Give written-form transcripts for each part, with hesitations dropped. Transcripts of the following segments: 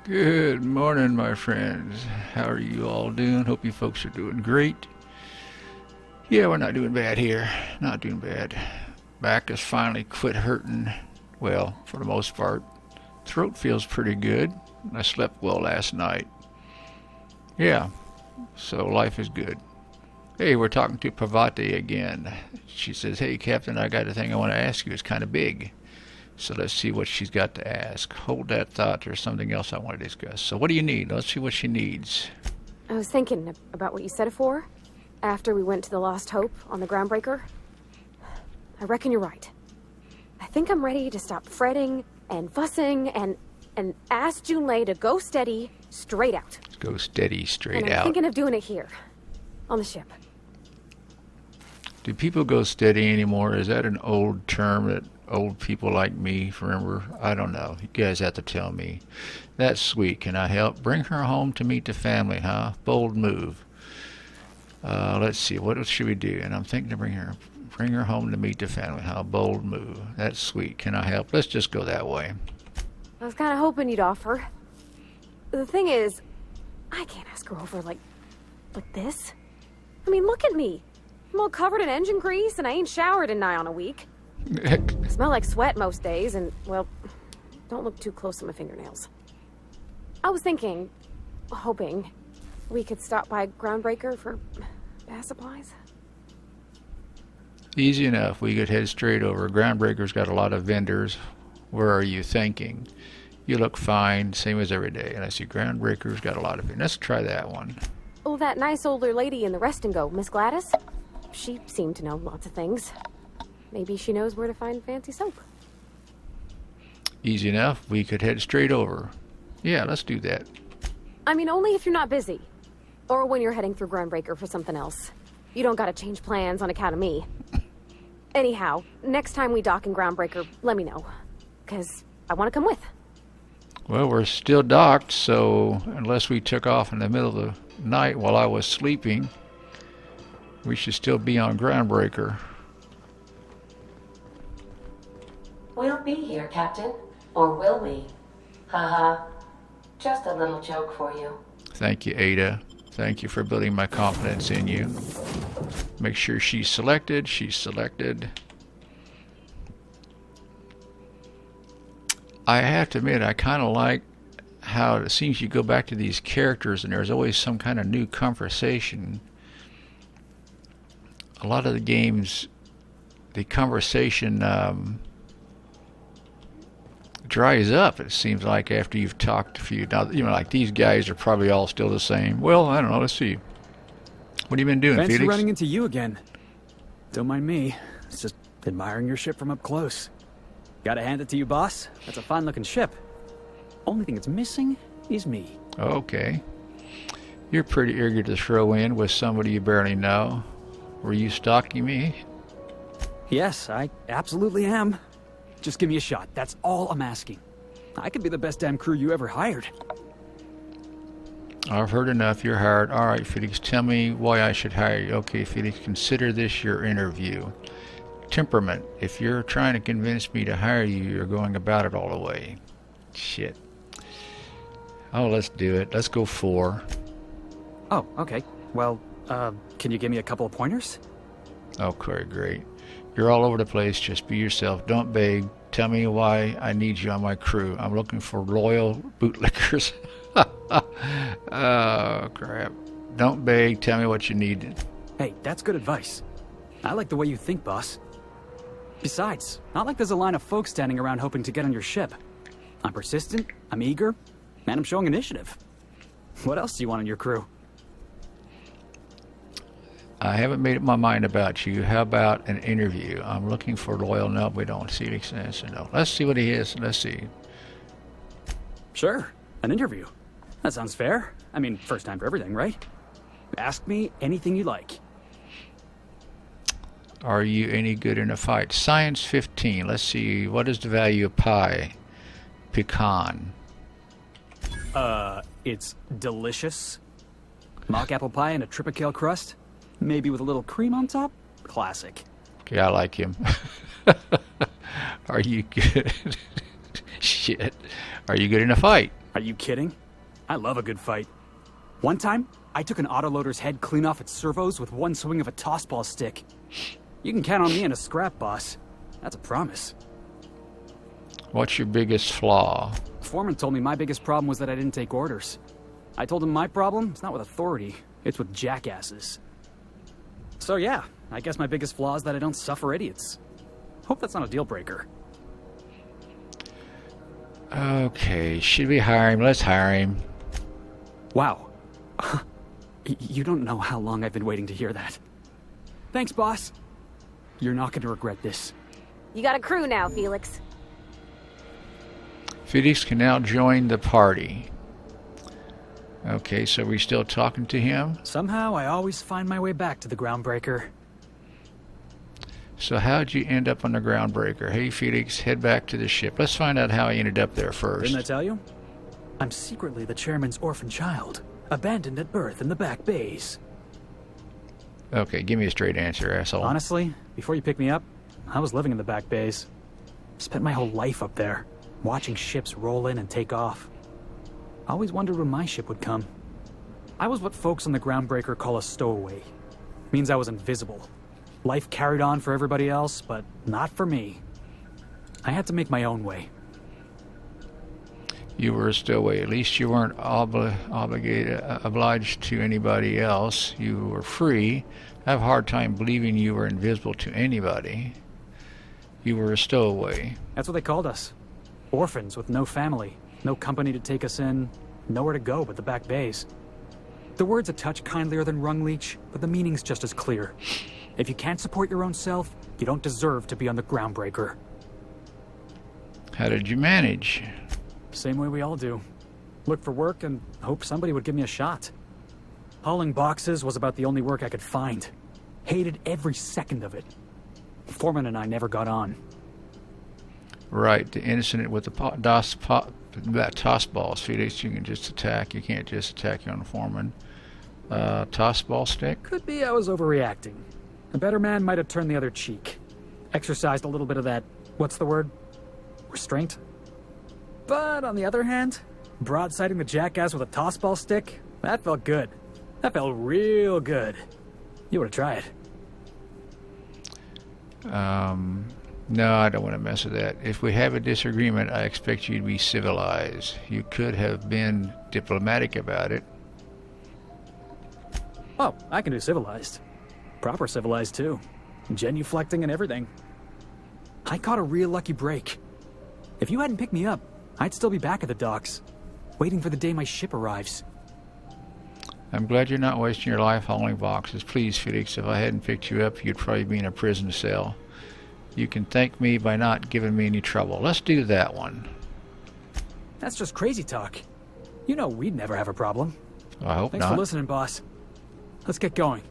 Good morning, my friends. How are you all doing? Hope you folks are doing great. Yeah, we're not doing bad here. Not doing bad. Back has finally quit hurting. Well, for the most part. Throat feels pretty good. I slept well last night. Yeah, so life is good. Hey, we're talking to Pavati again. She says, "Hey, Captain, I got a thing I want to ask you. It's kind of big." So let's see what she's got to ask. Hold that thought. There's something else I want to discuss. So what do you need? Let's see what she needs. I was thinking about what you said before, after we went to the Lost Hope on the Groundbreaker. I reckon you're right. I think I'm ready to stop fretting and fussing and ask Junlei to go steady, straight out. Go steady, straight and I'm out. thinking of doing it here, on the ship. Do people go steady anymore? Is that an old term that old people like me remember? I don't know. You guys have to tell me. That's sweet. Can I help? Bring her home to meet the family, huh? Bold move. Let's see. What should we do? And I'm thinking to bring her home to meet the family, huh? Bold move. That's sweet. Can I help? Let's just go that way. I was kind of hoping you'd offer. The thing is, I can't ask her over like this. I mean, look at me. I'm all covered in engine grease and I ain't showered in nigh on a week. I smell like sweat most days and, well, don't look too close to my fingernails. I was hoping, we could stop by Groundbreaker for bath supplies. Easy enough. We could head straight over. Groundbreaker's got a lot of vendors. Where are you thinking? You look fine, same as every day. And I see Groundbreaker's got a lot of vendors. Let's try that one. Oh, that nice older lady in the rest and go, Miss Gladys? She seemed to know lots of things. Maybe she knows where to find fancy soap. Easy enough. We could head straight over. Yeah, let's do that. I mean, only if you're not busy. Or when you're heading through Groundbreaker for something else. You don't gotta change plans on account of me. Anyhow, next time we dock in Groundbreaker, let me know. 'Cause I want to come with. Well, we're still docked, so unless we took off in the middle of the night while I was sleeping, we should still be on Groundbreaker. We'll be here, Captain. Or will we? Haha. Just a little joke for you. Thank you, Ada. Thank you for building my confidence in you. Make sure she's selected. She's selected. I have to admit, I kind of like how it seems you go back to these characters and there's always some kind of new conversation. A lot of the games, the conversation dries up, it seems like, after you've talked a few. Now, like these guys are probably all still the same. Well, I don't know. Let's see. What have you been doing, Fancy Felix? running into you again. Don't mind me. It's just admiring your ship from up close. Gotta hand it to you, boss. That's a fine-looking ship. Only thing it's missing is me. Okay. You're pretty eager to throw in with somebody you barely know. Were you stalking me? Yes, I absolutely am. Just give me a shot. That's all I'm asking. I could be the best damn crew you ever hired. I've heard enough. You're hired. All right, Felix, tell me why I should hire you. Okay, Felix, consider this your interview. Temperament. If you're trying to convince me to hire you, you're going about it all the way. Shit. Oh, let's do it. Let's go 4. Oh, okay. Well, can you give me a couple of pointers? Okay, great. You're all over the place. Just be yourself. Don't beg. Tell me why I need you on my crew. I'm looking for loyal bootlickers. Oh, crap. Don't beg. Tell me what you need. Hey, that's good advice. I like the way you think, boss. Besides, not like there's a line of folks standing around hoping to get on your ship. I'm persistent, I'm eager, and I'm showing initiative. What else do you want on your crew? I haven't made up my mind about you. How about an interview? I'm looking for loyal. No, we don't see any sense. No. Let's see what he is. Let's see. Sure, an interview. That sounds fair. I mean, first time for everything, right? Ask me anything you like. Are you any good in a fight? Science 15. Let's see. What is the value of pie? Pecan. It's delicious. Mock apple pie and a tripicale crust. Maybe with a little cream on top. Classic. Okay, I like him. Are you good? Shit. Are you good in a fight? Are you kidding? I love a good fight. One time, I took an autoloader's head clean off its servos with one swing of a tossball stick. You can count on me in a scrap, boss. That's a promise. What's your biggest flaw? Foreman told me my biggest problem was that I didn't take orders. I told him my problem is not with authority, it's with jackasses. So yeah, I guess my biggest flaw is that I don't suffer idiots. Hope that's not a deal breaker. Okay, should we hire him? Let's hire him. Wow. You don't know how long I've been waiting to hear that. Thanks, boss. You're not going to regret this. You got a crew now, Felix. Felix can now join the party. Okay, so we still talking to him? Somehow, I always find my way back to the Groundbreaker. So how'd you end up on the Groundbreaker? Hey, Felix, head back to the ship. Let's find out how he ended up there first. Didn't I tell you? I'm secretly the chairman's orphan child, abandoned at birth in the back bays. Okay, give me a straight answer, asshole. Honestly, before you picked me up, I was living in the back bays. Spent my whole life up there, watching ships roll in and take off. I always wondered when my ship would come. I was what folks on the Groundbreaker call a stowaway. Means I was invisible. Life carried on for everybody else, but not for me. I had to make my own way. You were a stowaway. At least you weren't obliged to anybody else. You were free. I have a hard time believing you were invisible to anybody. You were a stowaway. That's what they called us. Orphans with no family, no company to take us in, nowhere to go but the back bays. The word's a touch kindlier than rung leech, but the meaning's just as clear. If you can't support your own self, you don't deserve to be on the Groundbreaker. How did you manage? Same way we all do. Look for work and hope somebody would give me a shot. Hauling boxes was about the only work I could find. Hated every second of it. Foreman and I never got on. Right, the incident with the toss balls, Felix, you can just attack. You can't just attack your own foreman. Toss ball stick? Could be I was overreacting. A better man might have turned the other cheek. Exercised a little bit of that, what's the word? Restraint? But on the other hand, broadsiding the jackass with a toss ball stick, that felt good. That felt real good. You ought to try it. No, I don't want to mess with that. If we have a disagreement, I expect you to be civilized. You could have been diplomatic about it. Oh, I can do civilized. Proper civilized, too. Genuflecting and everything. I caught a real lucky break. If you hadn't picked me up, I'd still be back at the docks, waiting for the day my ship arrives. I'm glad you're not wasting your life hauling boxes. Please, Felix, if I hadn't picked you up, you'd probably be in a prison cell. You can thank me by not giving me any trouble. Let's do that one. That's just crazy talk. You know we'd never have a problem. I hope Thanks not. for listening, boss. Let's get going.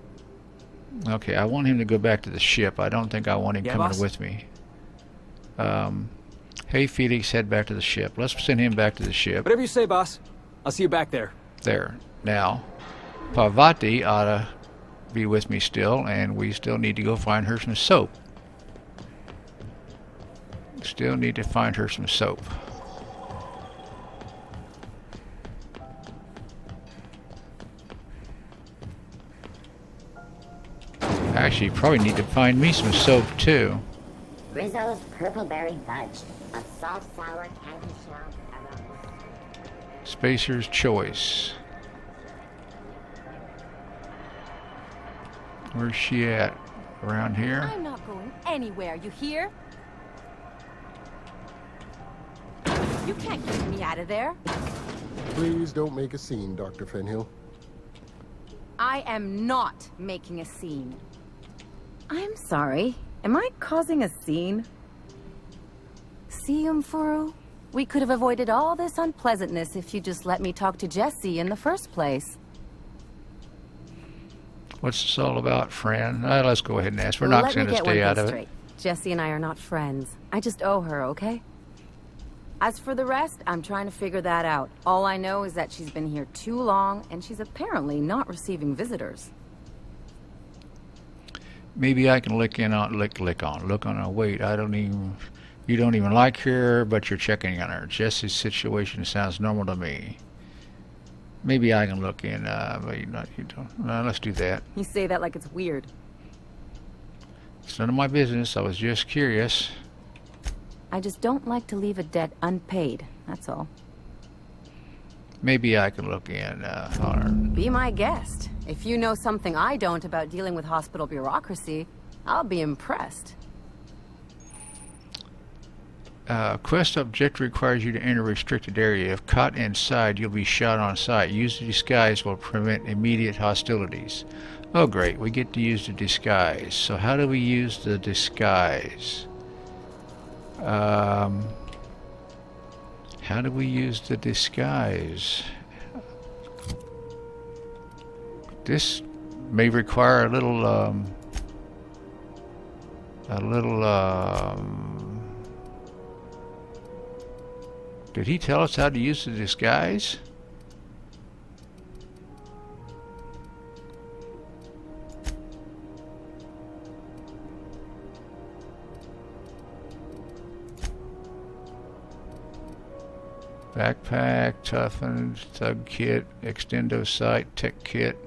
Okay, I want him to go back to the ship. I don't think I want him coming boss? with me. Hey, Felix, head back to the ship. Let's send him back to the ship. Whatever you say, boss. I'll see you back there. There. Now, Parvati ought to be with me still, and we still need to go find her some soap. Still need to find her some soap. Actually, probably need to find me some soap too. Rizzo's purple berry fudge, a salt sour candy shell aroma. Spacer's Choice. Where's she at? Around here? I'm not going anywhere, you hear? You can't get me out of there. Please don't make a scene, Dr. Fenhill. I am not making a scene. I'm sorry. Am I causing a scene? See, Umfuru? We could have avoided all this unpleasantness if you just let me talk to Jesse in the first place. What's this all about, friend? Let's go ahead and ask. We're not going to stay out of it. Jesse and I are not friends. I just owe her, okay? As for the rest, I'm trying to figure that out. All I know is that she's been here too long, and she's apparently not receiving visitors. Maybe I can look on. Wait, I don't even. You don't even like her, but you're checking on her. Jesse's situation sounds normal to me. Maybe I can look in, but you don't. Let's do that. You say that like it's weird. It's none of my business. I was just curious. I just don't like to leave a debt unpaid, that's all. Maybe I can look in on her. Be my guest. If you know something I don't about dealing with hospital bureaucracy, I'll be impressed. Quest objective requires you to enter a restricted area. If caught inside, you'll be shot on sight. Use the disguise will prevent immediate hostilities. Oh great, we get to use the disguise. So how do we use the disguise? How do we use the disguise? This may require a little did he tell us how to use the disguise? Backpack, toughened, thug kit, extendo sight, tech kit.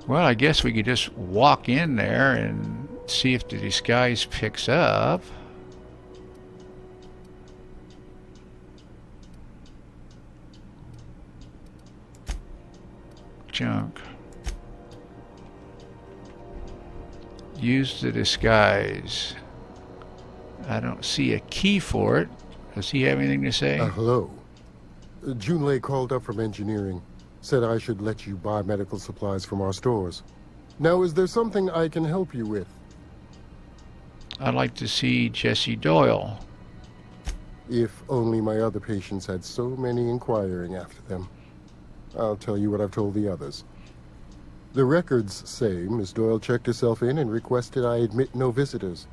Well, I guess we could just walk in there and see if the disguise picks up. Junk. Use the disguise. I don't see a key for it. Does he have anything to say? Hello. Junlei called up from engineering. Said I should let you buy medical supplies from our stores. Now, is there something I can help you with? I'd like to see Jesse Doyle. If only my other patients had so many inquiring after them. I'll tell you what I've told the others. The records say Miss Doyle checked herself in and requested I admit no visitors.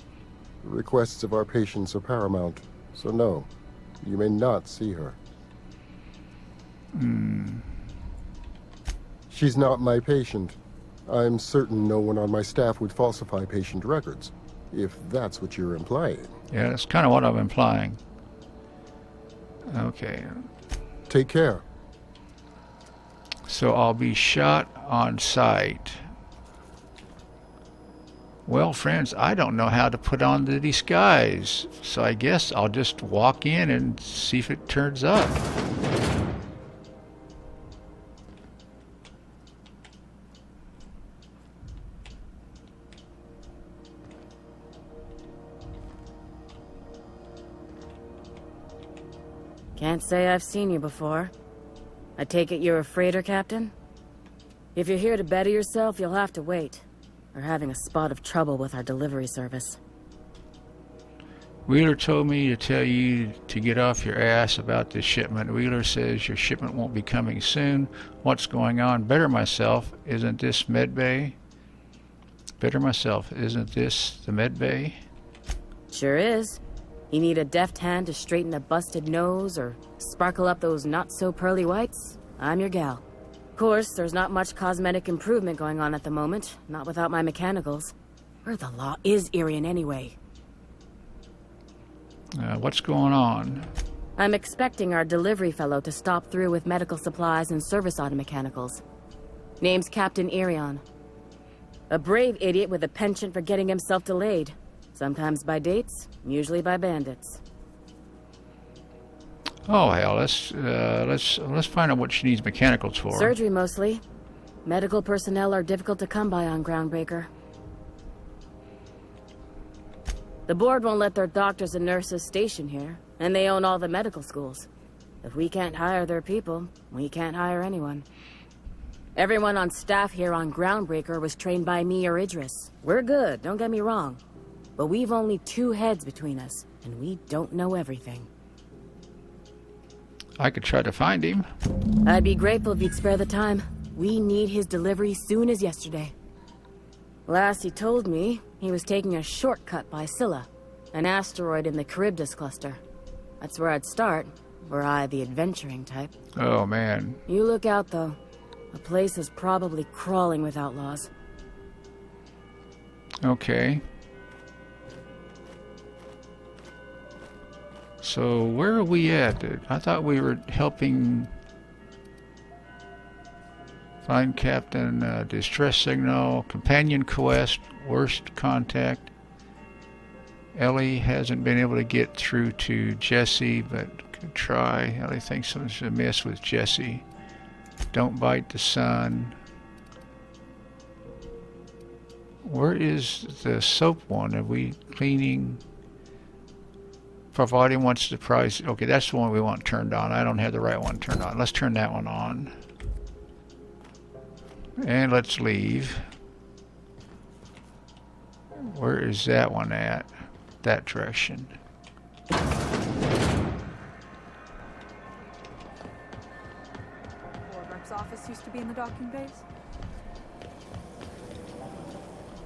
The requests of our patients are paramount, so no, you may not see her. She's not my patient. I'm certain no one on my staff would falsify patient records, if that's what you're implying. Yeah, that's kind of what I'm implying. Okay. Take care. So I'll be shot on sight. Well, friends, I don't know how to put on the disguise, so I guess I'll just walk in and see if it turns up. Can't say I've seen you before. I take it you're a freighter captain? If you're here to better yourself, you'll have to wait. We're having a spot of trouble with our delivery service. Wheeler told me to tell you to get off your ass about this shipment. Wheeler says your shipment won't be coming soon. What's going on? Better myself. Isn't this medbay? Better myself. Isn't this the medbay? Sure is. You need a deft hand to straighten a busted nose or sparkle up those not-so-pearly whites? I'm your gal. Of course, there's not much cosmetic improvement going on at the moment, not without my mechanicals. Where the law is Irian anyway? What's going on? I'm expecting our delivery fellow to stop through with medical supplies and service auto mechanicals. Name's Captain Irion. A brave idiot with a penchant for getting himself delayed. Sometimes by dates, usually by bandits. Oh hell, let's find out what she needs mechanicals for. Surgery mostly. Medical personnel are difficult to come by on Groundbreaker. The board won't let their doctors and nurses station here, and they own all the medical schools. If we can't hire their people, we can't hire anyone. Everyone on staff here on Groundbreaker was trained by me or Idris. We're good, don't get me wrong. But we've only 2 heads between us, and we don't know everything. I could try to find him. I'd be grateful if you'd spare the time. We need his delivery soon as yesterday. Last he told me, he was taking a shortcut by Scylla, an asteroid in the Charybdis cluster. That's where I'd start, were I the adventuring type. Oh man. You look out though. The place is probably crawling with outlaws. Okay. So where are we at? I thought we were helping find Captain, distress signal, companion quest, worst contact. Ellie hasn't been able to get through to Jesse, but could try. Ellie thinks something's amiss with Jesse. Don't bite the sun. Where is the soap one? Are we cleaning? Providing one surprise. Okay, that's the one we want turned on. I don't have the right one turned on. Let's turn that one on. And let's leave. Where is that one at? That direction. Wardrep's office used to be in the docking bays.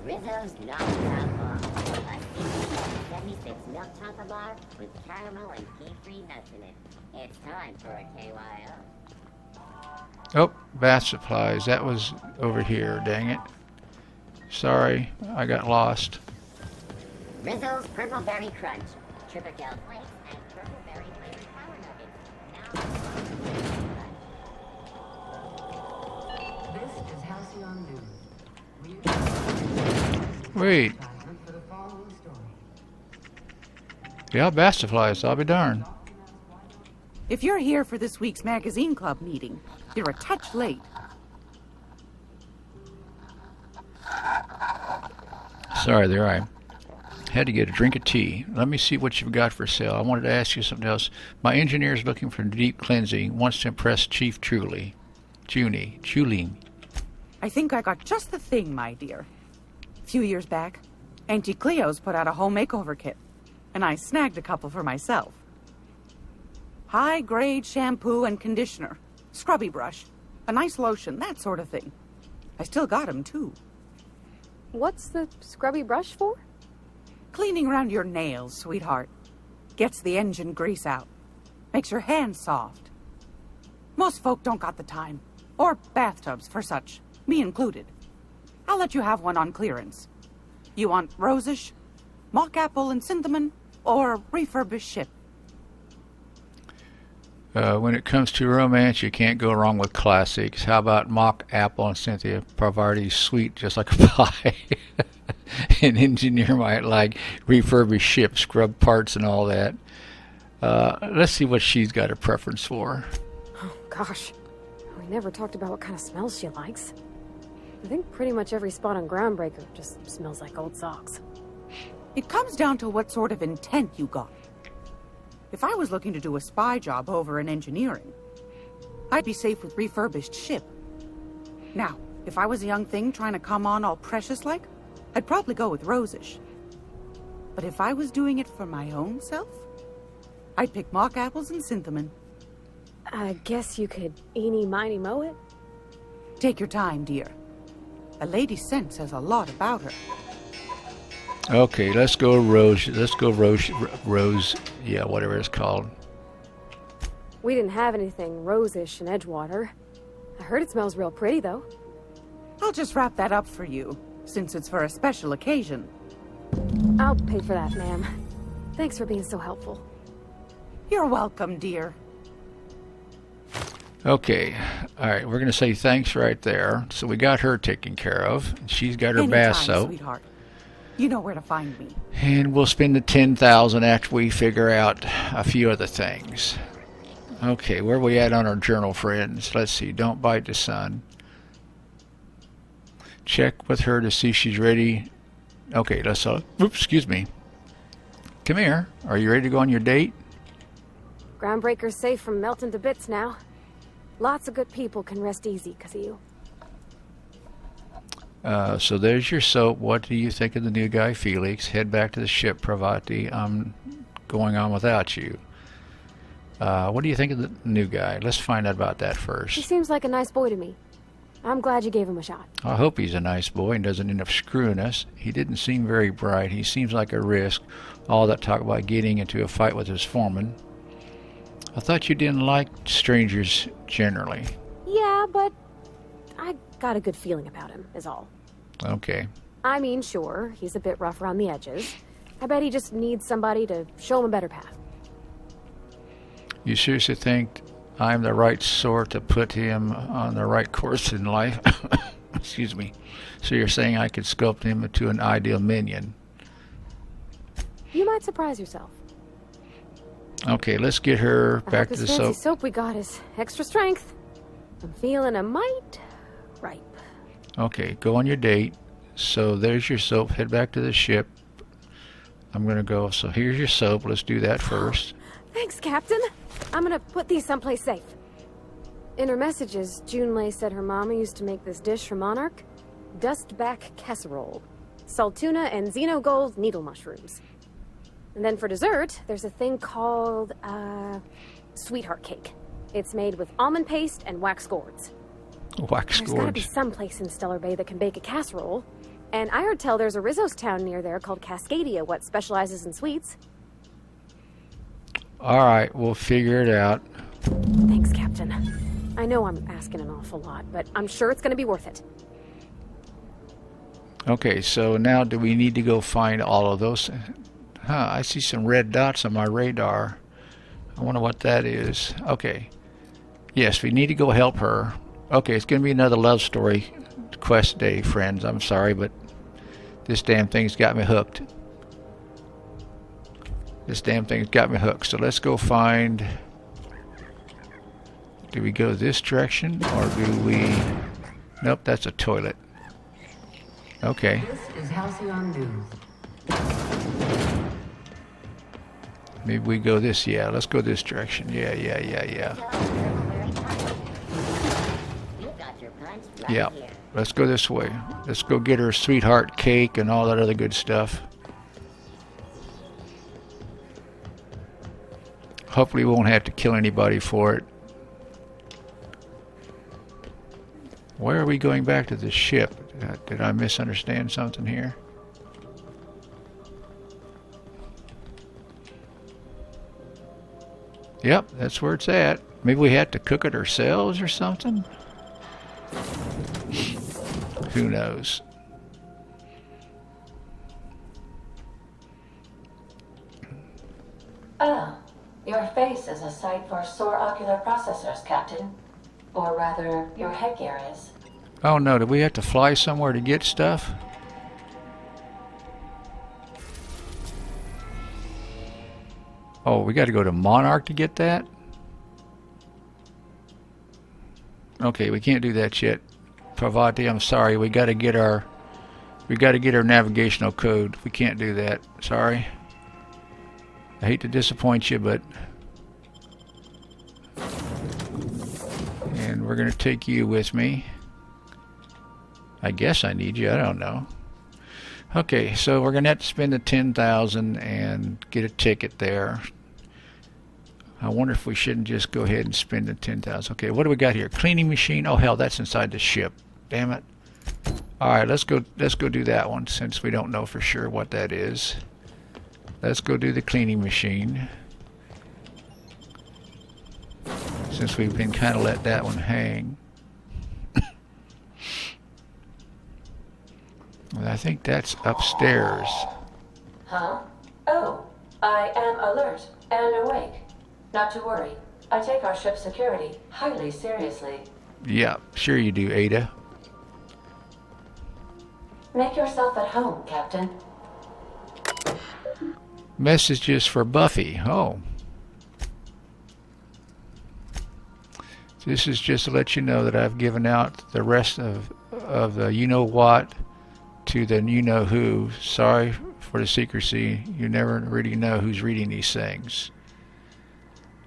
Rizzo's Milk Chocolate Bar. A 76 milk chocolate bar with caramel and pea-free nuts in it. It's time for a KYO. Oh, bath supplies. That was over here, dang it. Sorry, I got lost. Rizzo's Purple Berry Crunch. Triple Gel Flakes and Purple Berry Flavored Power Nuggets. Now... This is Halcyon News. Wait. For the following story. Yeah, bath supplies. I'll be darned. If you're here for this week's magazine club meeting, you're a touch late. Sorry there, I had to get a drink of tea. Let me see what you've got for sale. I wanted to ask you something else. My engineer's looking for deep cleansing, wants to impress Chief Julie. I think I got just the thing, my dear. A few years back, Auntie Cleo's put out a home makeover kit, and I snagged a couple for myself. High-grade shampoo and conditioner, scrubby brush, a nice lotion, that sort of thing. I still got 'em, too. What's the scrubby brush for? Cleaning around your nails, sweetheart. Gets the engine grease out. Makes your hands soft. Most folk don't got the time. Or bathtubs for such. Me included. I'll let you have one on clearance. You want rosish, mock apple and cinnamon, or refurbished ship? When it comes to romance, you can't go wrong with classics. How about mock apple and Cynthia Parvarti's sweet just like a pie? An engineer might like refurbished ship, scrub parts and all that. Let's see what she's got a preference for. Oh, gosh. We never talked about what kind of smells she likes. I think pretty much every spot on Groundbreaker just smells like old socks. It comes down to what sort of intent you got. If I was looking to do a spy job over in engineering, I'd be safe with refurbished ship. Now, if I was a young thing trying to come on all precious-like, I'd probably go with rosish. But if I was doing it for my own self, I'd pick mock apples and cinnamon. I guess you could eeny, miny, moe it? Take your time, dear. A lady's scent says a lot about her. Okay, let's go Rose. Let's go Rose. Yeah, whatever it's called. We didn't have anything rosish in Edgewater. I heard it smells real pretty, though. I'll just wrap that up for you, since it's for a special occasion. I'll pay for that, ma'am. Thanks for being so helpful. You're welcome, dear. Okay, all right, we're going to say thanks right there. So we got her taken care of. She's got her Anytime, bath soap. Sweetheart. You know where to find me. And we'll spend the $10,000 after we figure out a few other things. Okay, where are we at on our journal, friends? Let's see. Don't bite the sun. Check with her to see if she's ready. Okay, let's... oops, excuse me. Come here. Are you ready to go on your date? Groundbreaker's safe from melting to bits now. Lots of good people can rest easy because of you. So there's your soap. What do you think of the new guy, Felix? Head back to the ship, Pravati. I'm going on without you. What do you think of the new guy? Let's find out about that He first. seems like a nice boy to me. I'm glad you gave him a shot. I hope he's a nice boy and doesn't end up screwing us. He didn't seem very bright. He seems like a risk. All that talk about getting into a fight with his foreman. I thought you didn't like strangers generally. Yeah, but I got a good feeling about him, is all. Okay. I mean, sure, he's a bit rough around the edges. I bet he just needs somebody to show him a better path. You seriously think I'm the right sort to put him on the right course in life? Excuse me. So you're saying I could sculpt him into an ideal minion? You might surprise yourself. Okay, let's get her back to the This soap. fancy soap we got is extra strength. I'm feeling a mite ripe. Okay, go on your date. So there's your soap. Head back to the ship. I'm gonna go. So here's your soap. Let's do that first. Thanks, Captain. I'm gonna put these someplace safe. In her messages, Junlei said her mama used to make this dish for Monarch. Dustback casserole. Salt tuna and xenogold needle mushrooms. And then for dessert, there's a thing called, sweetheart cake. It's made with almond paste and wax gourds. Wax There's gotta be gourds. some place in Stellar Bay that can bake a casserole. And I heard tell there's a Rizzo's town near there called Cascadia, what specializes in sweets. All right, we'll figure it out. Thanks, Captain. I know I'm asking an awful lot, but I'm sure it's gonna be worth it. Okay, so now do we need to go find all of those? Huh, I see some red dots on my radar. I wonder what that is. Okay. Yes, we need to go help her. Okay, it's going to be another love story quest day, friends. I'm sorry, but this damn thing's got me hooked. This damn thing's got me hooked. So let's go find... Do we go this direction, or do we... Nope, that's a toilet. Okay. This is Halcyon News. Maybe we go this, yeah, let's go this direction. Yeah. Yeah, let's go this way. Let's go get her sweetheart cake and all that other good stuff. Hopefully we won't have to kill anybody for it. Where are we going back to the ship? Did I misunderstand something here? Yep, that's where it's at. Maybe we had to cook it ourselves or something? Who knows? Ah, your face is a sight for sore ocular processors, Captain. Or rather, your headgear is. Oh no, did we have to fly somewhere to get stuff? Oh, we got to go to Monarch to get that? Okay, we can't do that yet. Parvati, I'm sorry. We got to get our navigational code. We can't do that. Sorry. I hate to disappoint you, but and we're going to take you with me. I guess I need you. I don't know. Okay, so we're going to have to spend the 10,000 and get a ticket there. I wonder if we shouldn't just go ahead and spend the 10,000. Okay, what do we got here? Cleaning machine. Oh hell, that's inside the ship. Damn it. All right, let's go do that one since we don't know for sure what that is. Let's go do the cleaning machine. Since we've been kind of let that one hang. I think that's upstairs. Huh? Oh, I am alert and awake. Not to worry. I take our ship's security highly seriously. Yeah, sure you do, Ada. Make yourself at home, Captain. Messages for Buffy. Oh. This is just to let you know that I've given out the rest of the you-know-what to the you-know-who. Sorry for the secrecy. You never really know who's reading these things.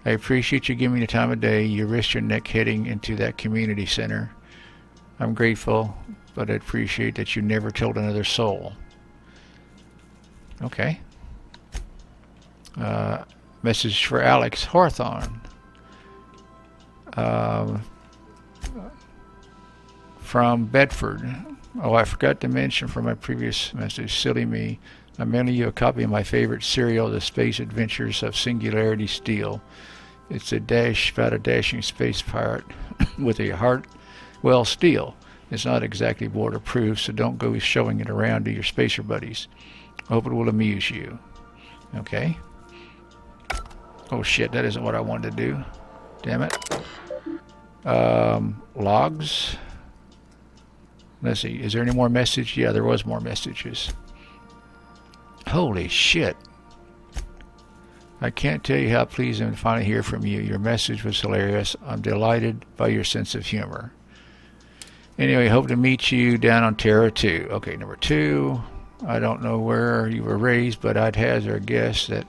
I appreciate you giving me the time of day. You risked your neck heading into that community center. I'm grateful, but I appreciate that you never told another soul. Okay. Message for Alex Hawthorne. From Bedford. Oh, I forgot to mention from my previous message, silly me, I'm mailing you a copy of my favorite serial, The Space Adventures of Singularity Steel. It's a dash about a dashing space pirate with a heart, well, steel. It's not exactly border-proof, so don't go showing it around to your spacer buddies. I hope it will amuse you. Okay. Oh shit, that isn't what I wanted to do. Damn it. Logs. Let's see, is there any more message? Yeah, there was more messages. Holy shit. I can't tell you how pleased I am to finally hear from you. Your message was hilarious. I'm delighted by your sense of humor. Anyway, hope to meet you down on Terra 2. Okay, number 2. I don't know where you were raised, but I'd hazard a guess that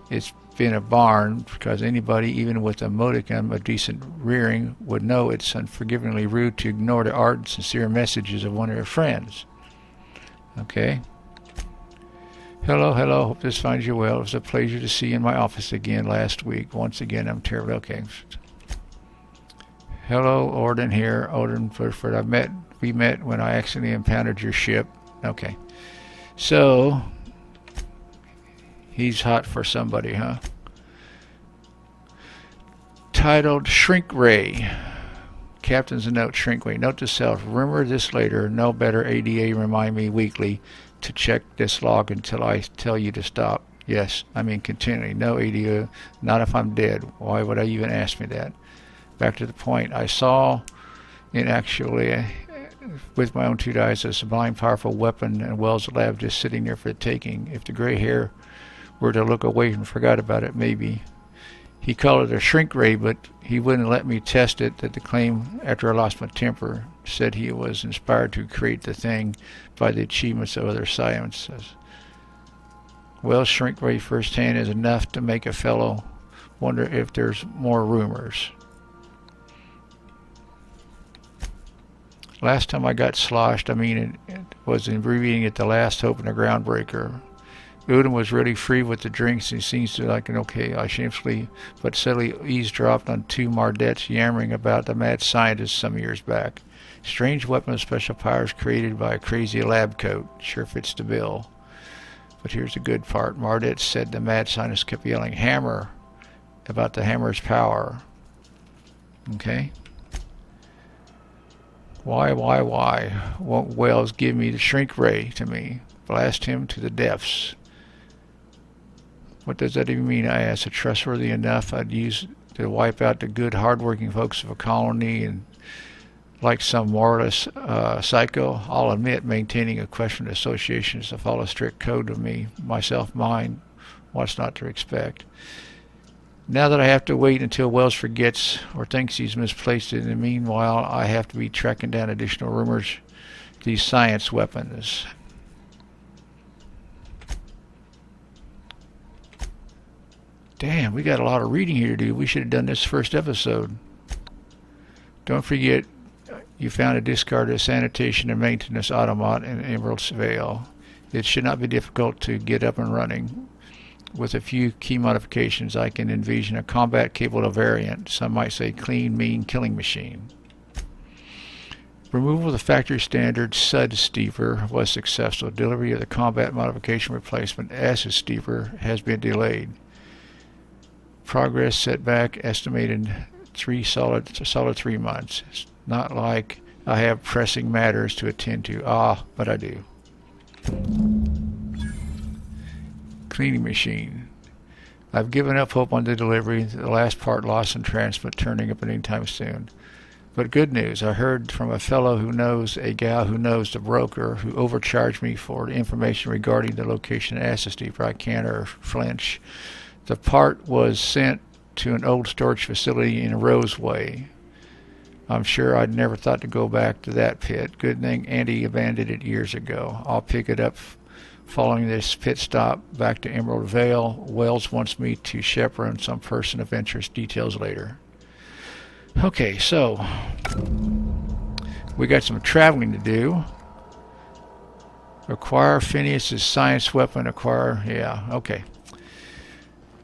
it's been a barn, because anybody, even with a modicum of decent rearing, would know it's unforgivingly rude to ignore the ardent, sincere messages of one of your friends. Okay. Hello, hello. Hope this finds you well. It was a pleasure to see you in my office again last week. Once again, I'm terrible. Okay. Hello, Orden here. Orden Furford. We met when I accidentally impounded your ship. Okay. So, he's hot for somebody, huh? Titled Shrink Ray. Captain's note, Shrink Ray. Note to self, remember this later. No better ADA remind me weekly to check this log until I tell you to stop. Yes, I mean continually. No ADA, not if I'm dead. Why would I even ask me that? Back to the point. I saw in actually with my own 2 eyes a sublime powerful weapon in Wells' lab just sitting there for the taking. If the gray hair were to look away and forgot about it, maybe. He called it a shrink ray, but he wouldn't let me test it. That the claim, after I lost my temper, said he was inspired to create the thing by the achievements of other sciences. Well, shrink ray firsthand is enough to make a fellow wonder if there's more rumors. Last time I got sloshed, I mean, it was in rereading it, The Last Hope and the Groundbreaker. Udin was really free with the drinks, and he seems to like an okay. I shamefully but subtly eavesdropped on 2 Mardets yammering about the mad scientist some years back. Strange weapon of special powers created by a crazy lab coat. Sure fits the bill. But here's the good part. Mardet said the mad scientist kept yelling hammer about the hammer's power. Okay. Why won't Wells give me the shrink ray to me? Blast him to the depths. What does that even mean? I asked. Trustworthy enough I'd use to wipe out the good, hard-working folks of a colony, and like some moralist psycho, I'll admit maintaining a questioned association is to follow a strict code of me, myself, mine, what's not to expect. Now that I have to wait until Wells forgets or thinks he's misplaced it, in the meanwhile, I have to be tracking down additional rumors, these science weapons. Damn, we got a lot of reading here to do. We should have done this first episode. Don't forget, you found a discarded sanitation and maintenance automat in Emerald's Vale. It should not be difficult to get up and running. With a few key modifications, I can envision a combat-capable variant, some might say clean, mean killing machine. Removal of the factory standard SUD steeper was successful. Delivery of the combat modification replacement acid steeper has been delayed. Progress setback estimated solid 3 months. It's not like I have pressing matters to attend to. But I do. Cleaning machine. I've given up hope on the delivery. The last part lost in transport, turning up anytime soon. But good news. I heard from a fellow who knows a gal who knows the broker who overcharged me for information regarding the location of acid steeper. I can't flinch. The part was sent to an old storage facility in Roseway. I'm sure I'd never thought to go back to that pit. Good thing Andy abandoned it years ago. I'll pick it up following this pit stop back to Emerald Vale. Wells wants me to chaperone some person of interest. Details later. Okay, so we got some traveling to do. Acquire Phineas's science weapon. Acquire, yeah, okay.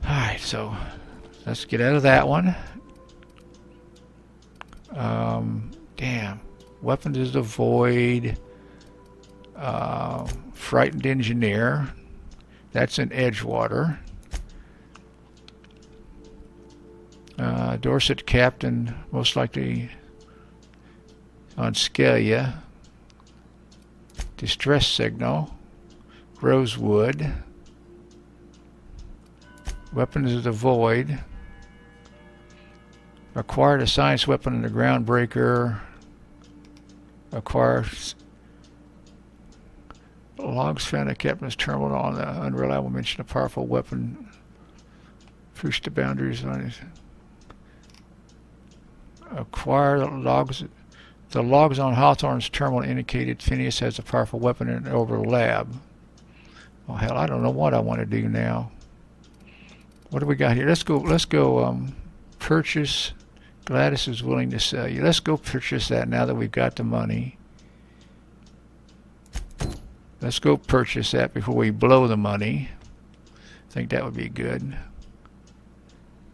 Alright, so let's get out of that one. Damn. Weapons is the Void. Frightened Engineer. That's in Edgewater. Dorset Captain, most likely on Scalia. Distress signal. Rosewood. Weapons of the Void. Acquired a science weapon in the Groundbreaker. Acquires logs found at Captain's terminal on the unreliable mention of powerful weapon. Push the boundaries on it. Acquire logs. The logs on Hawthorne's terminal indicated Phineas has a powerful weapon in an orbital lab. Oh hell, I don't know what I want to do now. What do we got here? Let's go purchase. Gladys is willing to sell you. Let's go purchase that now that we've got the money. Let's go purchase that before we blow the money. I think that would be good.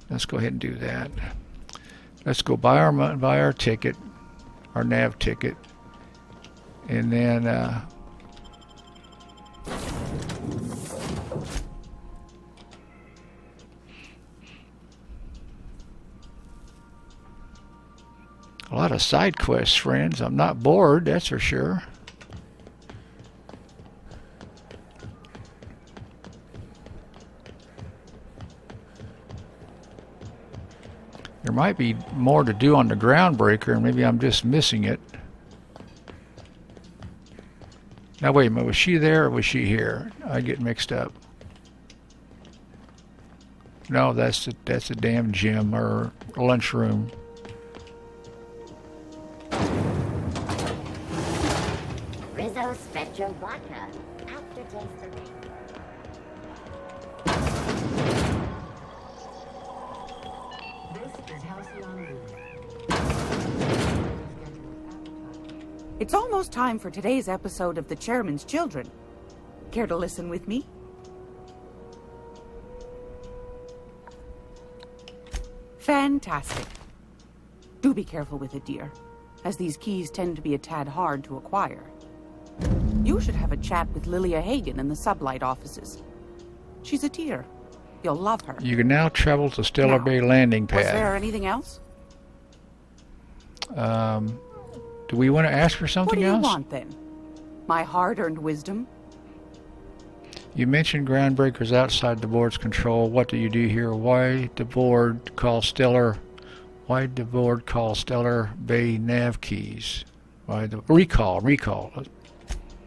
Let's go ahead and do that. Let's go buy our ticket, our nav ticket, and then a lot of side quests, friends. I'm not bored, that's for sure. There might be more to do on the Groundbreaker, and maybe I'm just missing it. Now wait a minute, was she there or was she here? I get mixed up. No, that's a damn gym or lunchroom. Rizzo Spectrum Vodka. Aftertaste for me. This is Halcyon. It's almost time for today's episode of The Chairman's Children. Care to listen with me? Fantastic. Do be careful with it, dear, as these keys tend to be a tad hard to acquire. You should have a chat with Lilia Hagen in the Sublight offices. She's a dear. You'll love her. You can now travel to Stellar Now, Bay landing Was pad. there anything else? Do we want to ask for something What do you else? want, then? My hard-earned wisdom? You mentioned Groundbreakers outside the board's control. What do you do here? Why the board call Stellar Bay nav keys? Why the recall?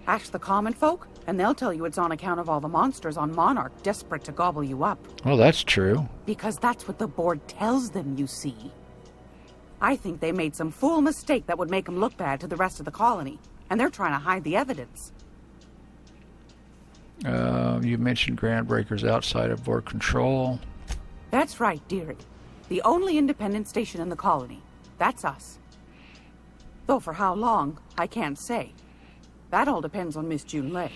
Ask the common folk, and they'll tell you it's on account of all the monsters on Monarch desperate to gobble you up. Well, that's true. Because that's what the board tells them, you see. I think they made some fool mistake that would make them look bad to the rest of the colony, and they're trying to hide the evidence. You mentioned Groundbreakers outside of board control. That's right, dearie. The only independent station in the colony. That's us. Though for how long, I can't say. That all depends on Miss June Lay.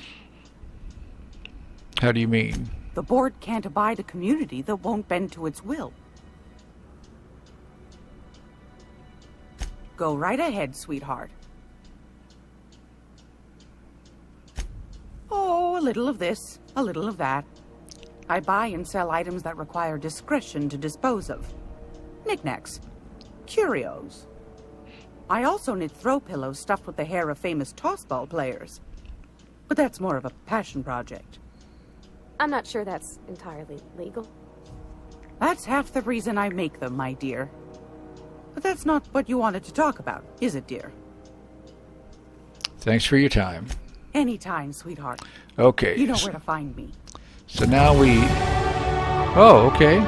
How do you mean? The board can't abide a community that won't bend to its will. Go right ahead, sweetheart. Oh, a little of this, a little of that. I buy and sell items that require discretion to dispose of. Knickknacks. Curios. I also knit throw pillows stuffed with the hair of famous tossball players. But that's more of a passion project. I'm not sure that's entirely legal. That's half the reason I make them, my dear. But that's not what you wanted to talk about, is it, dear? Thanks for your time. Anytime, sweetheart. Okay. You know where to find me. So now we... Oh, okay.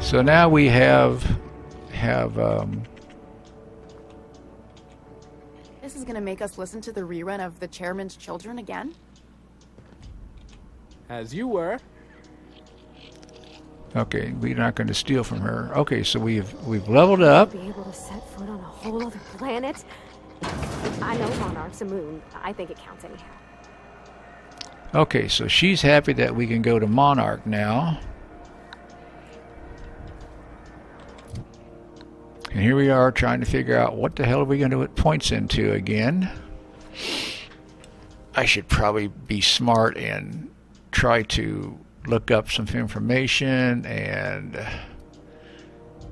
So now we have This is gonna make us listen to the rerun of The Chairman's Children again? As you were. okay, we're not going to steal from her. Okay, so we've leveled up. Be able to set foot on a whole other planet? I know Monarch's a moon. I think it counts anyhow. Okay, so she's happy that we can go to Monarch now. And here we are trying to figure out what the hell are we going to put points into again. I should probably be smart and try to look up some information and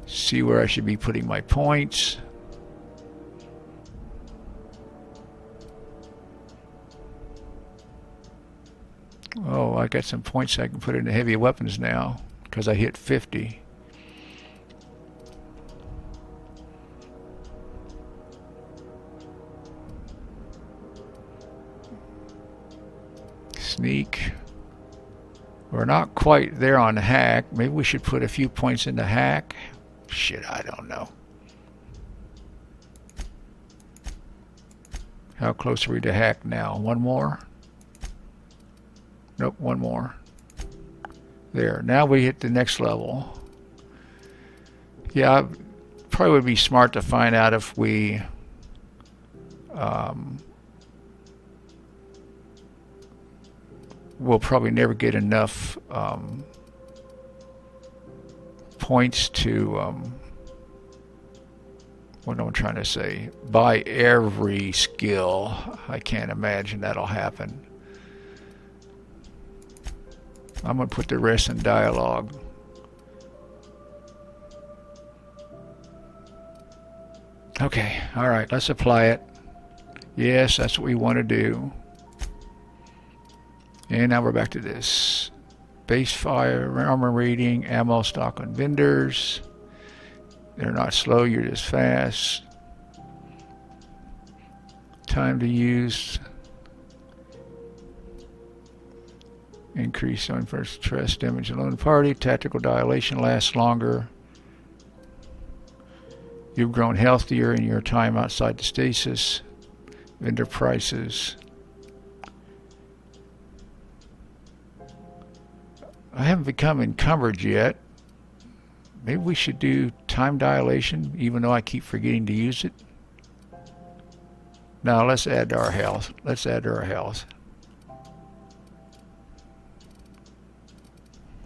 see where I should be putting my points. Oh, I got some points I can put into heavy weapons now because I hit 50. Sneak. We're not quite there on hack. Maybe we should put a few points into hack. Shit, I don't know. How close are we to hack now? One more? Nope, one more. There. Now we hit the next level. Yeah, probably would be smart to find out if we we'll probably never get enough points to what am I trying to say? Buy every skill. I can't imagine that'll happen. I'm going to put the rest in dialogue. Okay, all right, let's apply it. Yes, that's what we want to do. And now we're back to this. Base fire, armor rating, ammo stock on vendors. They're not slow, you're just fast. Time to use. Increase on first stress damage alone party. Tactical dilation lasts longer. You've grown healthier in your time outside the stasis. Vendor prices. I haven't become encumbered yet. Maybe we should do time dilation, even though I keep forgetting to use it. Now let's add to our health. Let's add to our health.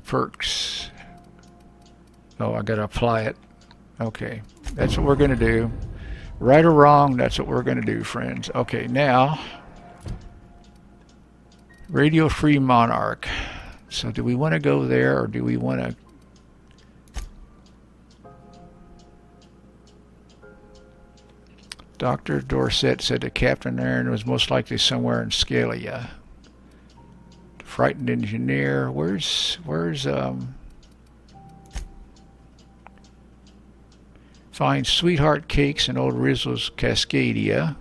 Perks. Oh, I gotta apply it. Okay, that's what we're gonna do. Right or wrong, that's what we're gonna do, friends. Okay, now Radio Free Monarch. So do we want to go there, or do we want to... Dr. Dorset said that Captain Aaron was most likely somewhere in Scalia. Frightened engineer. Where's find sweetheart cakes in old Rizzo's Cascadia.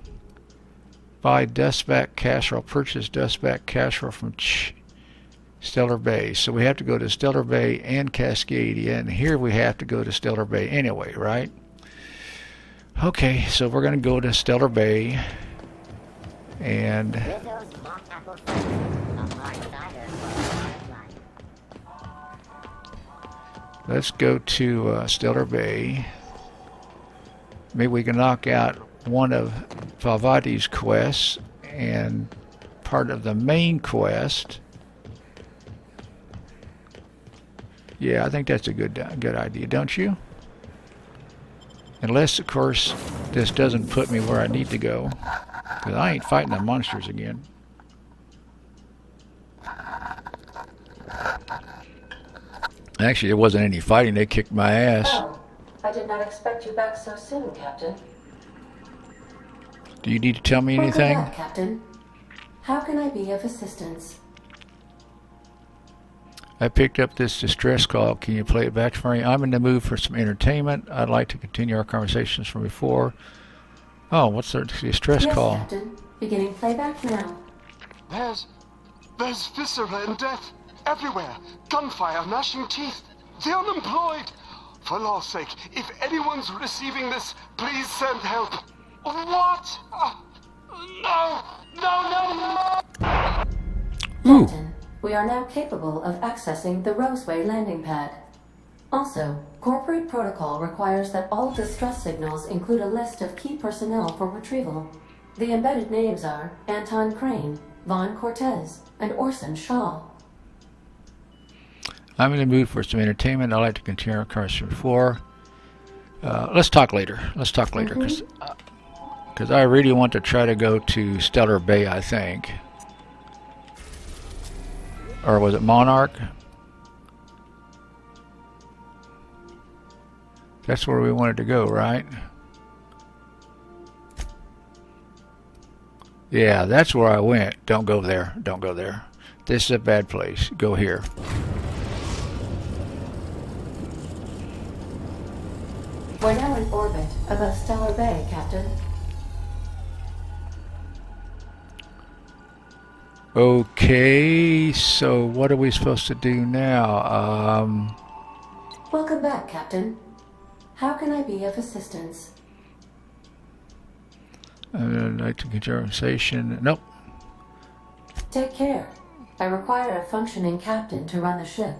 Buy dustback casserole. Purchase dustback casserole from Stellar Bay. So we have to go to Stellar Bay and Cascadia, and here we have to go to Stellar Bay anyway, right? Okay, so we're going to go to Stellar Bay, and let's go to Stellar Bay. Maybe we can knock out one of Pavati's quests and part of the main quest. Yeah, I think that's a good idea, don't you? Unless, of course, this doesn't put me where I need to go. Because I ain't fighting the monsters again. Actually, there wasn't any fighting. They kicked my ass. Oh, I did not expect you back so soon, Captain. Do you need to tell me anything? Welcome back, Captain. How can I be of assistance? I picked up this distress call. Can you play it back for me? I'm in the mood for some entertainment. I'd like to continue our conversations from before. Oh, what's the distress call? Yes, Captain. Beginning playback now. There's viscera and death everywhere. Gunfire, gnashing teeth. The unemployed. For law's sake, if anyone's receiving this, please send help. What? No! Ooh. Captain, we are now capable of accessing the Roseway landing pad. Also, corporate protocol requires that all distress signals include a list of key personnel for retrieval. The embedded names are Anton Crane, Vaughn Cortez, and Orson Shaw. I'm in the mood for some entertainment. I'd like to continue our conversation before. Let's talk later. Let's talk later, because I really want to try to go to Stellar Bay, I think. Or was it Monarch? That's where we wanted to go, right? Yeah, that's where I went. Don't go there. Don't go there. This is a bad place. Go here. We're now in orbit above Stellar Bay, Captain. Okay, so what are we supposed to do now? Welcome back, Captain. How can I be of assistance? Nitrogen conversation. Nope. Take care. I require a functioning captain to run the ship.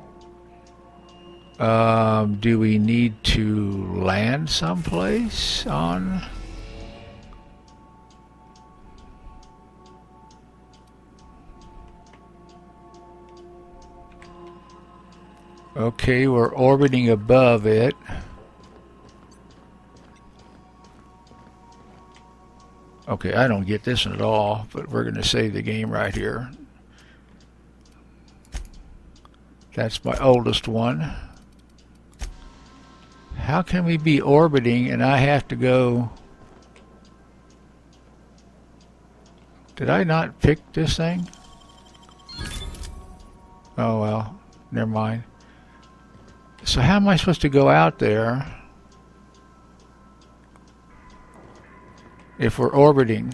Do we need to land someplace on? Okay, we're orbiting above it. Okay, I don't get this one at all, but we're going to save the game right here. That's my oldest one. How can we be orbiting and I have to go... Did I not pick this thing? Oh well, never mind. So how am I supposed to go out there if we're orbiting?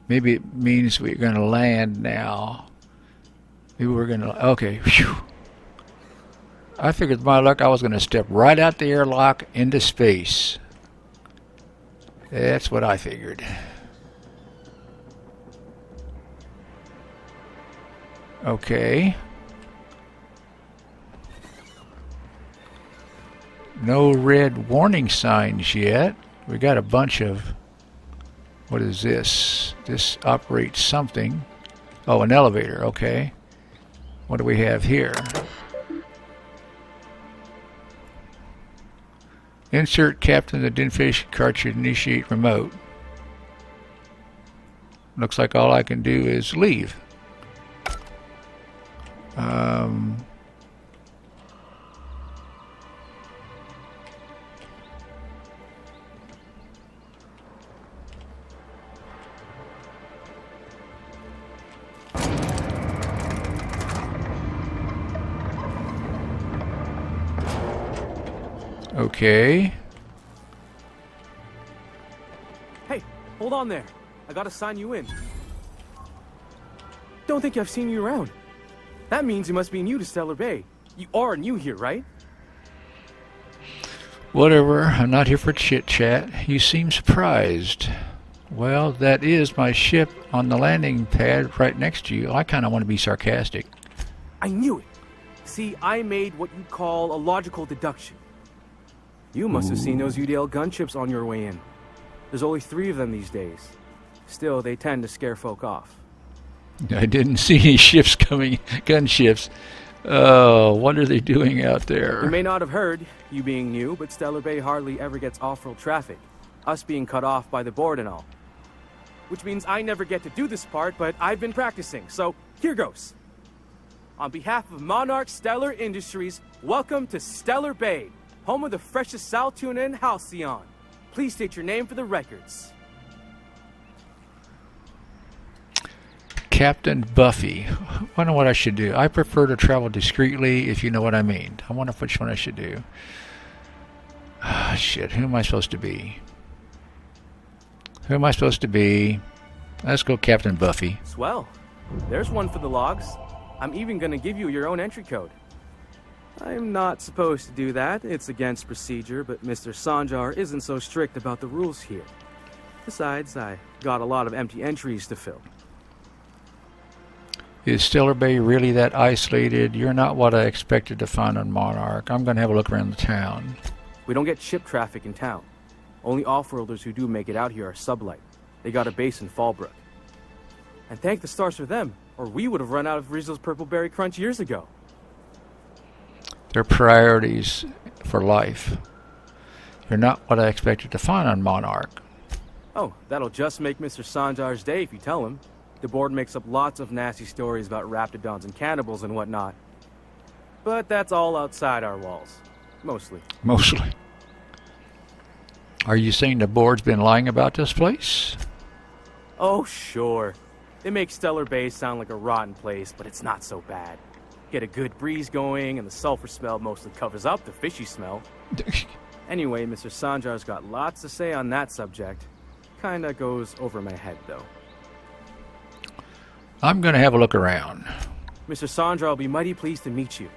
Maybe it means we're going to land now. Maybe we're going to... Okay. Whew. I figured with my luck I was going to step right out the airlock into space. That's what I figured. Okay. No red warning signs yet. We got a bunch of... What is this? This operates something. Oh, an elevator. Okay. What do we have here? Insert captain identification card should initiate remote. Looks like all I can do is leave. Okay. Hey, hold on there. I gotta sign you in. Don't think I've seen you around. That means you must be new to Stellar Bay. You are new here, right? Whatever. I'm not here for chit-chat. You seem surprised. Well, that is my ship on the landing pad right next to you. I kind of want to be sarcastic. I knew it. See, I made what you'd call a logical deduction. You must have seen those UDL gunships on your way in. There's only 3 of them these days. Still, they tend to scare folk off. I didn't see any ships coming, gunships. Oh, what are they doing out there? You may not have heard, you being new, but Stellar Bay hardly ever gets off-world traffic. Us being cut off by the board and all. Which means I never get to do this part, but I've been practicing, so here goes. On behalf of Monarch Stellar Industries, welcome to Stellar Bay, home of the freshest sal tuna and halcyon. Please state your name for the records. Captain Buffy. I wonder what I should do. I prefer to travel discreetly, if you know what I mean. I wonder which one I should do. Ah, shit. Who am I supposed to be? Who am I supposed to be? Let's go Captain Buffy. Swell. There's one for the logs. I'm even gonna give you your own entry code. I'm not supposed to do that. It's against procedure, but Mr. Sanjar isn't so strict about the rules here. Besides, I got a lot of empty entries to fill. Is Stellar Bay really that isolated? You're not what I expected to find on Monarch. I'm going to have a look around the town. We don't get ship traffic in town. Only off-worlders who do make it out here are sublight. They got a base in Fallbrook. And thank the stars for them, or we would have run out of Rizzo's Purple Berry Crunch years ago. They're priorities for life. You're not what I expected to find on Monarch. Oh, that'll just make Mr. Sanjar's day if you tell him. The board makes up lots of nasty stories about raptidons and cannibals and whatnot. But that's all outside our walls. Mostly. Mostly. Are you saying the board's been lying about this place? Oh, sure. It makes Stellar Bay sound like a rotten place, but it's not so bad. Get a good breeze going, and the sulfur smell mostly covers up the fishy smell. Anyway, Mr. Sanjar's got lots to say on that subject. Kinda goes over my head, though. I'm gonna have a look around. Mr. Sanjar will be mighty pleased to meet you.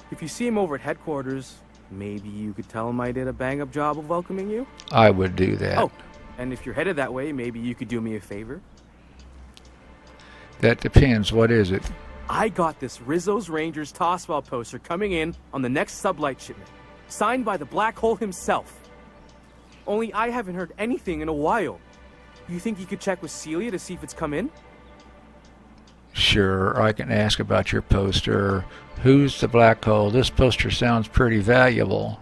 If you see him over at headquarters, maybe you could tell him I did a bang-up job of welcoming you? I would do that. Oh, and if you're headed that way, maybe you could do me a favor? That depends. What is it? I got this Rizzo's Rangers Tosswell poster coming in on the next sublight shipment, signed by the Black Hole himself. Only I haven't heard anything in a while. You think you could check with Celia to see if it's come in? Sure, I can ask about your poster. Who's the Black Hole? This poster sounds pretty valuable.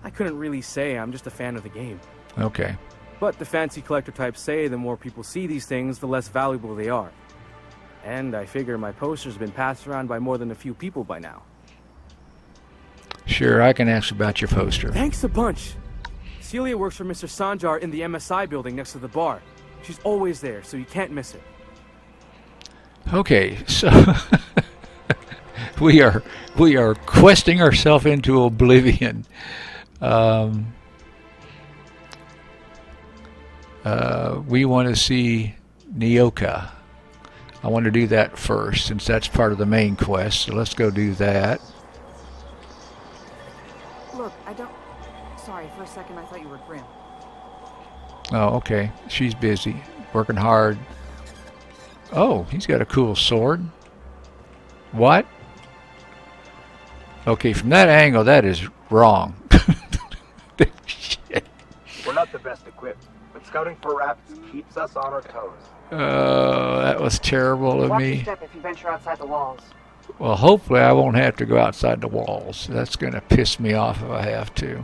I couldn't really say. I'm just a fan of the game. Okay. But the fancy collector types say the more people see these things, the less valuable they are. And I figure my poster's been passed around by more than a few people by now. Sure, I can ask about your poster. Thanks a bunch. Celia works for Mr. Sanjar in the MSI building next to the bar. She's always there, so you can't miss it. Okay, so we are questing ourselves into oblivion. We want to see Nyoka. I want to do that first, since that's part of the main quest. So let's go do that. Look, I don't... Sorry, for a second I thought you were Grim. Oh, okay. She's busy, working hard. Oh, he's got a cool sword. What? Okay, from that angle, that is wrong. Shit. We're not the best equipped, but scouting for rabbits keeps us on our toes. That was terrible of Watch me. your step if you venture outside the walls. Well, hopefully I won't have to go outside the walls. That's going to piss me off if I have to.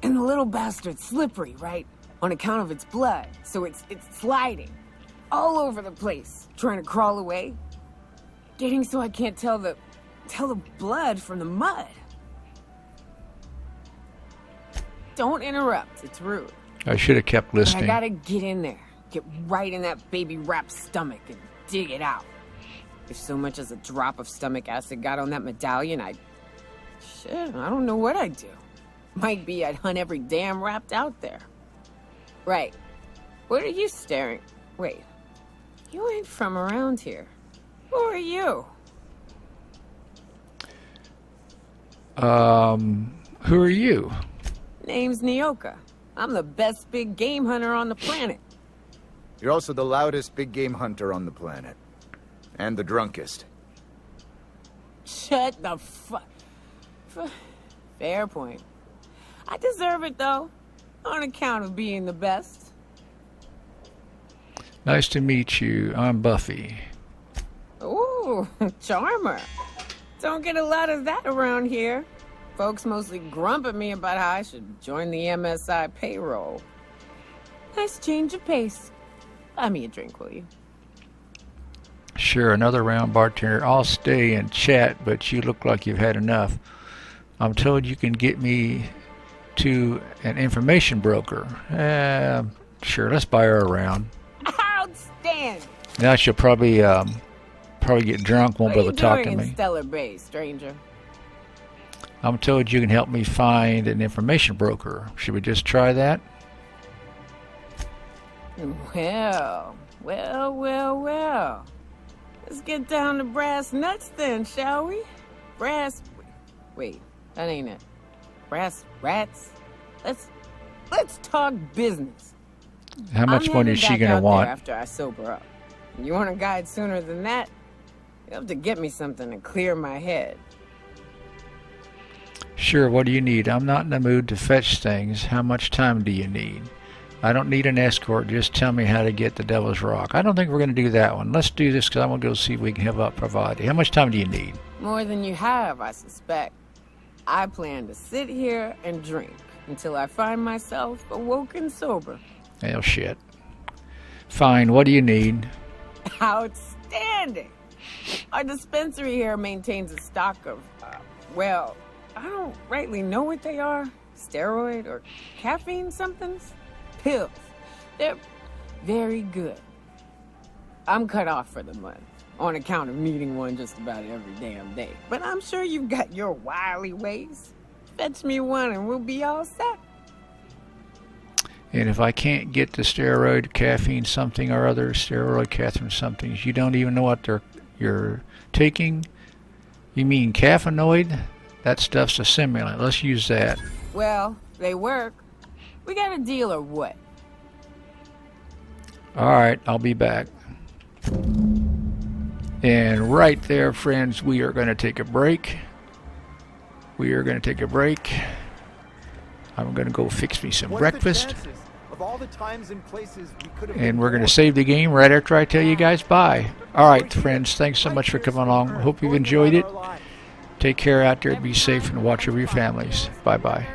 And the little bastard's slippery, right? On account of its blood, so it's sliding all over the place, trying to crawl away. Getting so I can't tell the blood from the mud. Don't interrupt, it's rude. I should have kept But listening. I gotta get in there, get right in that baby rap's stomach and dig it out. If so much as a drop of stomach acid got on that medallion, shit, I don't know what I'd do. Might be I'd hunt every damn rapt out there. Right. What are you staring? Wait. You ain't from around here. Who are you? Who are you? Name's Nyoka. I'm the best big game hunter on the planet. You're also the loudest big game hunter on the planet. And the drunkest. Shut the fuck. Fair point. I deserve it, though. On account of being the best. Nice to meet you. I'm Buffy. Ooh, charmer. Don't get a lot of that around here. Folks mostly grump at me about how I should join the MSI payroll. Nice change of pace. Buy me a drink, will you? Sure, another round, bartender. I'll stay and chat, but you look like you've had enough. I'm told you can get me to an information broker. Sure, let's buy her around. Outstanding. Now she'll probably get drunk, won't be able to talk to What are you doing me. in Stellar Bay, stranger? I'm told you can help me find an information broker. Should we just try that? Well. Let's get down to brass nuts then, shall we? Wait, that ain't it. Brass rats? Let's talk business. How much I'm money is headed she back gonna out want? there after I sober up. You want a guide sooner than that? You have to get me something to clear my head. Sure, what do you need? I'm not in the mood to fetch things. How much time do you need? I don't need an escort. Just tell me how to get the Devil's Rock. I don't think we're going to do that one. Let's do this because I want to go see if we can help out provide. How much time do you need? More than you have, I suspect. I plan to sit here and drink until I find myself awoken sober. Hell, shit. Fine, what do you need? Outstanding. Our dispensary here maintains a stock of, well, I don't rightly know what they are. Steroid or caffeine somethings? Pills. They're very good. I'm cut off for the month on account of needing one just about every damn day. But I'm sure you've got your wily ways. Fetch me one and we'll be all set. And if I can't get the steroid, caffeine something or other, steroid, caffeine somethings, you don't even know what you're taking? You mean caffeinoid? That stuff's a stimulant. Let's use that. Well, they work. We got a deal or what? Alright, I'll be back. And right there, friends, we are going to take a break. We are going to take a break. I'm going to go fix me some breakfast. And we're going to save the game right after I tell you guys bye. Alright, friends, thanks so much for coming along. I hope you've enjoyed it. Take care out there, be safe, and watch over your families. Bye-bye.